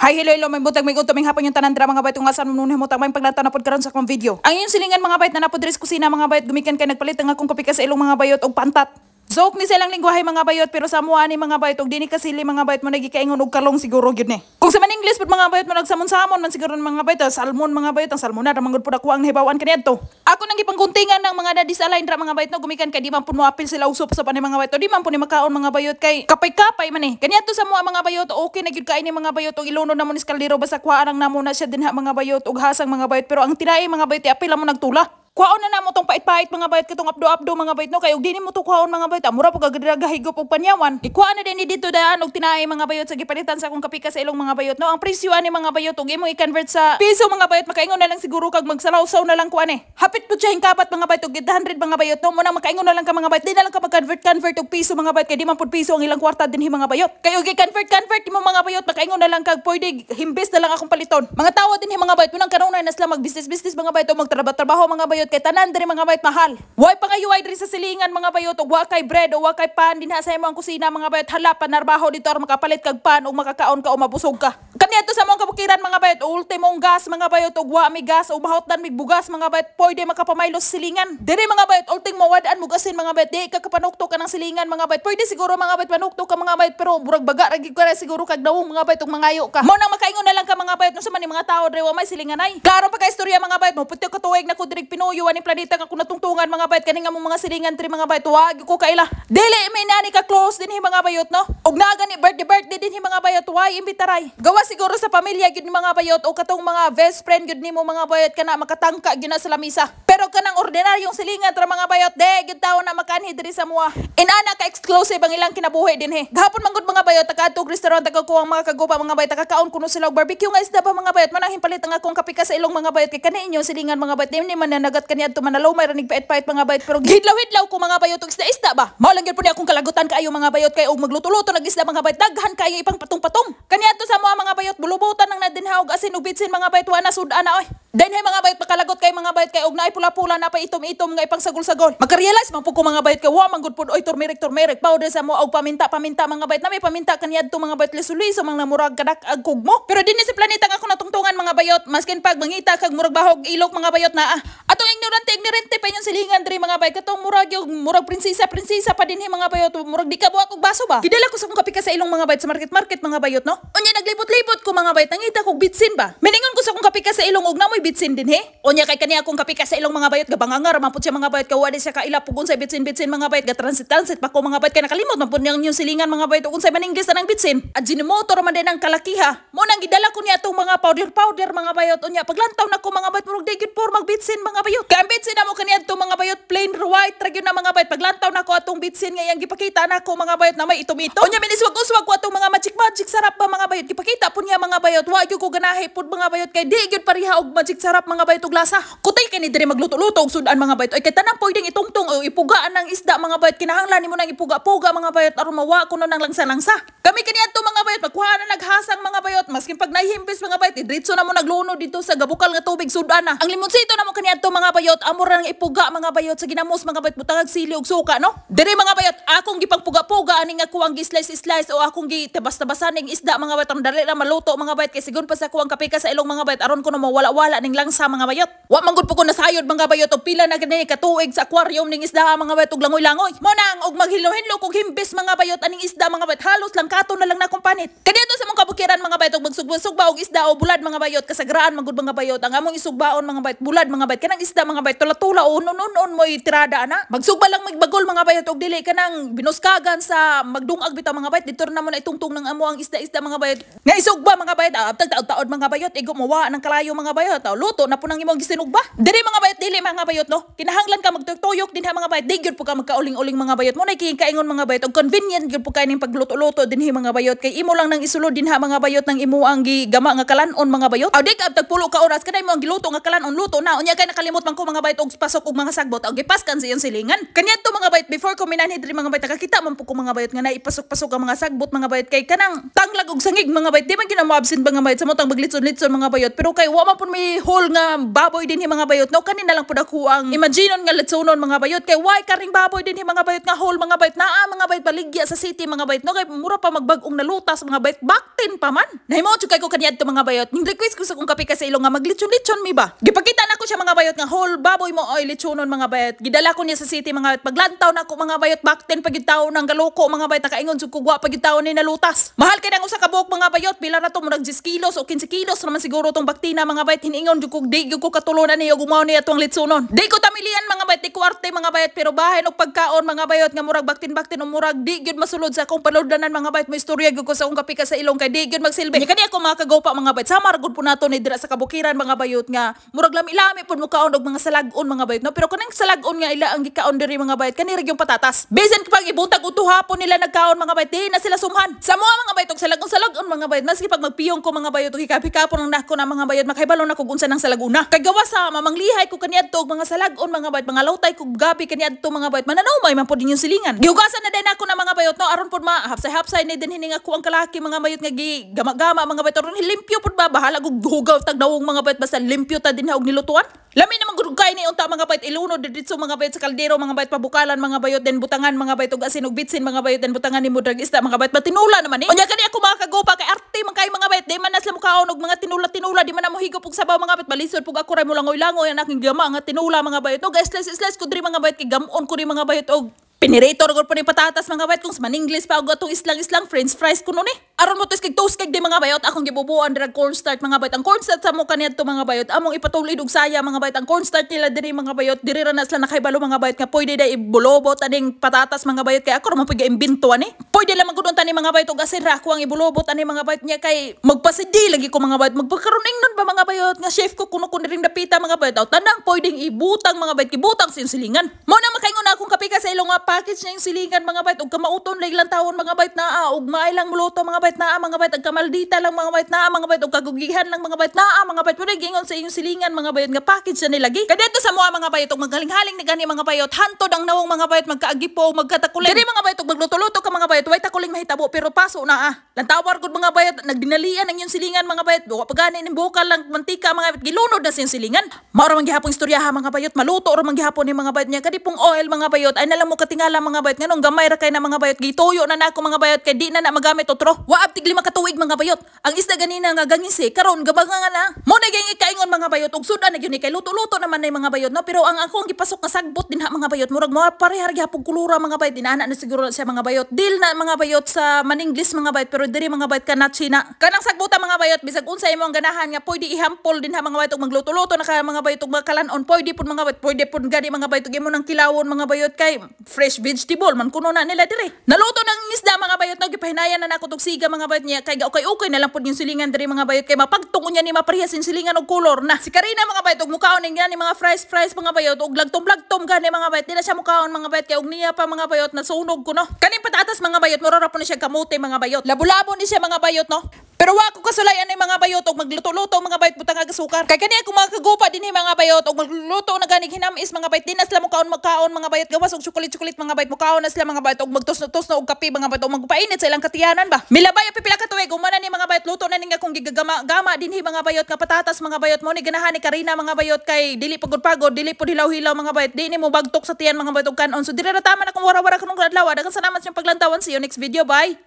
Hi, hello, may butag, may gutom, may hapon yung tanan dira mga bayt, kung asan mo nung himutang may paglanta na pod karon sa akong video. Ang iyong silingan mga bayt na napodres kusina mga bayt, gumikan kay nagpalit ang akong kape ka sa ilong mga bayot og pantat. Joke ni silang lingwahe mga bayot, pero sa mua ni mga bayot og dini kasili mga bayot mo nagikaingon og kalong siguro gyud ni. Kung sa man English pud mga bayot mo nagsamon-samon man siguro mga bayot, salmon mga bayot, ang salmona ra mangud pud ako ang nahibawan kaniadto. Ako nang gipangguntingan ng mga daddy sa line ra mga bayot no, gumikan kay di man pud mo apil sila usop sa panay mga bayot, di man pud ni makaon mga bayot kay kapay-kapay man eh. Kaniadto sa mua mga bayot, okay na gyud kay ni mga bayot og ilono na mo ni kaldero basta kuhaan namo na siya dinha mga bayot og hasang mga bayot, pero ang tinai mga bayot apil mo nagtula. Kuhaon na namo tong pait-pait mga bayot kitong abdo-abdo mga bayot no, kay og dini mo to kuhaon mga bayot, amura pag gadragahigop og panyawan. Ikuha na din ni dito daan og tinaay mga bayot sa gipalitan sa akong kapika sa ilong mga bayot no. Ang presyo ani mga bayot og imong i-convert sa piso mga bayot, makaingon na lang siguro kag magsalaw-saw na lang kuan eh. Hapit pud siya hingkapat mga bayot og 100 mga bayot no, mo nang makaingon na lang ka mga bayot, di na lang ka mag-convert og piso mga bayot kay di man pud piso ang ilang kwarta dinhi mga bayot. Kay og i-convert mo mga bayot, makaingon na lang kag pwede himbes na lang akong paliton. Mga tawo dinhi mga bayot, munang kanunay na sila mag-business mga bayot o magtrabaho mga bayot kay tanan diri mga bayot mahal. Way pangayuway diri sa silingan mga bayot og wa kay bread o wa kay pan dinha sa imong kusina mga bayot, hala panarbaho dito aron makapalit kag pan og makakaon ka o mabusog ka. Kaniadto sa imong kabukiran mga bayot, ultimong gas mga bayot og wa mi gas o mahotdan mi bugas mga bayot, pwede makapamaylo sa silingan. Diri mga bayot ultimo wadaan mo gasin mga bayot, di ka kapanuktok ka ng silingan mga bayot. Pwede siguro mga bayot panuktok ka mga bayot, pero burag baga ra gid ka siguro kag dawong mga bayot og mangayo ka. Mo nang makaingon na lang ka mga bayot no, sa man ni mga tawo diri wa may silingan ay. Klaro pa ka istorya mga bayot mo, puti ka tuig na ko diri pinuyo ani planeta ka kun natungtungan mga bayot, kani nga mo mga silingan diri mga bayot, wag ko kaila. Dili may nani ka close dinhi mga bayot no. Og naga ni birthday dinhi mga bayot, way imbitaray. Gawa siguro sa pamilya gyud ni mga bayot o katong mga best friend gyud nimo mga bayot kana makatangka gyud na sa lamisa. Pero kanang ordinaryong silingan tra mga bayot, de gyud tawo na makanhi diri sa mua. Inana ka exclusive ang ilang kinabuhi dinhi. Gahapon man gud mga bayot, takadtog restaurant tagakuha mga kagupa mga bayot, takakaon kuno sila og barbecue nga isda pa mga bayot, manang himpalit ang akong kapika sa ilong mga bayot kay kani inyo silingan mga bayot, di man nanagat kaniadto manalaw may ranig pait-pait mga bayot, pero gidlaw-hidlaw ko mga bayot og isda ba. Mao lang gyud pud akong kalagutan kaayo mga bayot kay og magluto-luto nag isda mga bayot, daghan kayo ipang patong-patong. Kaniadto sa mga bayot, bulubutan nang nadinha og asin ug bitsin mga bayot, wa na sudan na oy. Denhay mga bayot, makalagot kay mga bayot kay og naay pula-pula na pa itom-itom nga ipang sagol-sagol. Magka-realize man pud ko mga bayot kay wa man gud pud oy turmeric powder sa mo og paminta mga bayot, na may paminta kaniadto mga bayot liso-liso mang namurag kadak ag kugmo. Pero dinhi si planeta nga ako natungtungan mga bayot, maskin pag mangita kag murag bahog ilok mga bayot na atong ignorante pa yung silingan diri mga bayot, katong murag prinsesa pa dinhi mga bayot, murag di ka buhat og baso ba. Gidala ko sa akong kapika sa ilong mga bayot sa market mga bayot no. Unya naglibot-libot ko mga bayot, nangita kog bitsin ba. Miningon ko sa akong kapika sa ilong og namoy bitsin din he. Unya kay kaniya akong kapika sa ilong mga bayot, gabangangar man pud siya mga bayot, kawa di siya kaila pug unsay bitsin mga bayot, ga transit pa ko mga bayot kay nakalimot man pud yung silingan mga bayot ug unsay man English nang bitsin. At ginimotor man din ang kalakiha. Mo nang gidala ko niya atong mga powder mga bayot, unya paglantaw na ko mga bayot, murag di gyud por magbitsin mga bayot. Kay ang bitsin na mo kaniadto mga bayot plain white ra gyud na mga bayot, paglantaw na ko atong bitsin nga iyang gipakita na ko mga bayot na may itom-itom. Unya miniswag-uswag ko atong mga magic sarap ba mga bayot, gipakita pud niya mga bayot, wa gyud ko ganahe pud mga bayot kay di gyud pareha og magic sarap mga bayot og lasa. Kutay kani diri magluto-luto og sudan mga bayot, ay kay tanang pwedeng itungtong o ipugaan ng isda mga bayot, kinahanglan nimo nang ipuga-puga mga bayot aron mawa kuno nang langsa-langsa. Kami kaniadto mga bayot, magkuha na naghasang mga bayot, maskin pag nahihimpis mga bayot, diretso na mo nagluno dito sa gabukal nga tubig sudan na. Ang limonsito na mo kaniadto mga bayot, amor nang ipuga mga bayot sa ginamos mga bayot, butang sili og suka no. Diri mga bayot, akong gipangpuga-puga ani nga kuwang gi-slice o akong gitabas-tabasan ning isda mga bayot, ang dali na maluto mga bayot, kay sigon pa sa kuwang kapika sa ilong mga bayot aron kuno mawala-wala ning langsa mga bayot. Wa man gud po ko nasayod mga bayot og pila na gani katuig sa aquarium ning isda mga bayot og langoy-langoy. Mo nang og maghilo-hilo kog himbis mga bayot aning isda mga bayot, halos lang katon na lang na akong panit. Kadto sa mong kabukiran mga bayot og magsugba og isda o bulad mga bayot, kasagraan man gud mga bayot ang among isugbaon mga bayot, bulad mga bayot, kanang isda mga bayot tula-tula o unon mo itirada na. Magsugba lang magbagol mga bayot og dili kanang binuskagan sa magdungag bitaw mga bayot, dito na mo na itungtong ng amo ang isda mga bayot. Nga isugba mga bayot, taod mga bayot, igo mawa ng kalayo mga bayot, luto na po nang imong gisinugba. Diri mga bayot, dili mga bayot no. Kinahanglan ka magtuyok din ha mga bayot, di gyud po ka magkauling-uling mga bayot. Mo na kaingon mga bayot og convenient gyud po kay ning pagluto-luto dinhi mga bayot, kay imo lang nang isulod din ha mga bayot nang imo ang gigama nga kalanon mga bayot. Aw di ka tagpulo ka oras kanay mo ang giluto nga kalanon, luto na. Unya kay nakalimot man ko mga bayot og pasok og mga sagbot, og gipaskan sa iyang silingan. Kaniadto mga bayot, before ko minanhi diri mga bayot, nakakita man po ko mga bayot nga naipasok-pasok ang mga sagbot mga bayot, kay kanang tanglag og sangig mga bayot, di man kinamo absent mga bayot sa motang maglitson-litson mga bayot, pero kay wa man pud may whole nga baboy dinhi mga bayot no. Kanina lang pud ako ang imaginon nga litsonon mga bayot, kay why karing baboy dinhi mga bayot nga whole mga bayot, naa mga bayot baligya sa city mga bayot no, kay mura pa magbag-ong nalutas mga bayot, baktin pa man. Nahimo chukay ko kaniadto mga bayot. Ning request ko sa kong kape ka sa ilong nga maglitsyon-litsyon mi ba. Gipakita na ko siya mga bayot nga whole baboy mo oy litsonon mga bayot. Gidala ko niya sa city mga bayot. Paglantaw na ko mga bayot bakten pagid tawo nang galoko mga bayot nakaingon sud kugwa pagid tawo ni nalutas. Mahal kay nang usa ka buok mga bayot pila na to murag 10 kilos o 15 kilos naman siguro tong baktina mga bayot hiningon jud kog di jud ko katulunan niyo gumaw niya atong litsonon. Di ko tamilian mga bayot di kwarte mga bayot pero bahin og pagkaon mga bayot nga murag baktin-baktin o murag di gyud masulod sa akong paluddanan mga bayot mo istorya gyud ko sa akong kape ka sa ilong kay di gyud magsilbi. Nya kani ako makagaw pa mga bayot sama ra gud po nato ni dira sa kabukiran mga bayot nga murag lami-lami pud mo kaon og mga salag-on mga bayot no pero kanang salag-on nga ila ang gikaon diri mga bayot kani ra yung patatas. Bisan kapag ibutag uto hapon nila nagkaon mga bayot di na sila sumhan. Sa mga bayot og salag-on mga bayot maski pag magpiyong ko mga bayot og hikapi-kapon lang nako na mga bayot makahibalo na kog unsa nang salaguna. Kay gawa sa mamanglihay ko kaniadto og mga salag-on mga bayot mga lawtay kog gabi kaniadto mga bayot mananumay man pud inyong silingan. Gihugasan na din ako na mga bayot no aron pud hapsay ni din hininga ko ang kalaki mga bayot nga gama-gama mga bayot aron limpyo pud ba bahala kog hugaw tag dawong mga bayot basta limpyo ta din og nilutuan. Lami naman gud kay ni unta mga bayot ilunod diditso mga bayot sa kaldero mga bayot pabukalan mga bayot den butangan mga bayot og asin og bitsin mga bayot den butangan ni mudrag isda mga bayot matinula naman ni. Unya kani ako makagopa kay arte man kay mga bayot di man nasla mukaon og mga tinula-tinula di man na mohigop og sabaw mga bayot balisod pug ako ray mo langoy-langoy ang aking gama nga tinula mga bayot no guys slice ko diri mga bayot kay gamon ko diri mga bayot og pinirator gud pa ni patatas mga bayot kung sa maningles pa og atong islang french fries kuno ni. Aron mo tos kay toast kay di mga bayot akong gibubuan drag cornstarch mga bayot. Ang cornstarch sa mo kaniadto mga bayot among ipatulid og saya mga bayot. Ang cornstarch nila diri mga bayot diri ra na sila nakahibalo mga bayot nga pwede day ibulobot aning patatas mga bayot kay ako ra man pag-imbento ani. Pwede lang magudon tani mga bayot og asin ra ko ang ibulobot ani mga bayot niya kay magpasidi lagi ko mga bayot magpagkaroning nun ba mga bayot nga chef ko kuno kun ring dapita mga bayot. Tanang pwedeng ibutang mga bayot kibutang sa silingan. Mo na makaingon ako kape ka sa ilong nga package niya yung silingan mga bayot og kamauton lang lang tawon mga bayot naa og maaylang muluto mga bayot naa mga bayot og kamaldita lang mga bayot naa mga bayot og kagugihan lang mga bayot naa mga bayot pwede gingon sa inyong silingan mga bayot nga package na nilagi kadto sa mga bayot og maghaling-haling ni gani mga bayot hantod ang nawong mga bayot magkaagipo magkatakulen diri mga bayot og magluto-luto ka mga bayot way takuling mahitabo pero paso na lantawar gud mga bayot nagdinalian ang inyong silingan mga bayot wa pagani ning bukal lang mantika mga bayot gilunod na sa inyong silingan mao ra man gihapon istoryaha mga bayot maluto ra man gihapon ni mga bayot niya kadipong oil mga bayot ay nalang mo katingala mga bayot nganong gamay ra kay na mga bayot gituyo na nako mga bayot kay di na magamit otro wa abtig 5 ka tuig mga bayot ang isda ganina nga gangisi karon gabaga nga na mo na gyud kaingon mga bayot og sudan na gyud ni kay luto-luto naman nay mga bayot no pero ang akong gipasok nga sagbot dinha mga bayot murag mo parehar gyapon kulura mga bayot dinana na siguro siya mga bayot dil na mga bayot sa maninglis mga bayot pero diri mga bayot kana China kanang sagbuta mga bayot bisag unsa imo ang ganahan nga pwede ihampol dinha mga bayot og magluto-luto na kay mga bayot og makalan-on pwede pud mga bayot pwede pud gani mga bayot og imo nang kilawon mga bayot kay fresh vegetable man kuno na nila dire naluto ng isda mga bayot no gipahinayan na nako tog siga mga bayot niya kay okay na lang pud yung silingan diri mga bayot kay mapagtungo niya ni maparehas yung silingan og kolor na si Karina mga bayot og mukaon ning gani mga fries mga bayot og lagtom gani mga bayot di na siya mukaon mga bayot kay og niya pa mga bayot na sunog ko no kaning patatas mga bayot mura ra po ni siya kamote mga bayot labo-labo ni siya mga bayot no pero wa ko kasulayan ni mga bayot og magluto-luto mga bayot butang ag sukar kay kani ako makagupa dinhi mga bayot og magluto na gani hinamis mga bayot di na sila mukaon mga bayot gawas og chocolate mga bayot mukaon na sila mga bayot og magtos na og kape mga bayot og magpainit sa ilang katiyanan ba milabay pipila ka tuig umana ni mga bayot luto na ning akong gigagama dinhi mga bayot nga patatas mga bayot mo ni ganahan ni Karina mga bayot kay dili pagod dili pud hilaw-hilaw mga bayot di ni mo bagtok sa tiyan mga bayot og kanon so dire ra tama na kung wara-wara kanong adlaw daghang salamat sa paglantawan see you next video bye.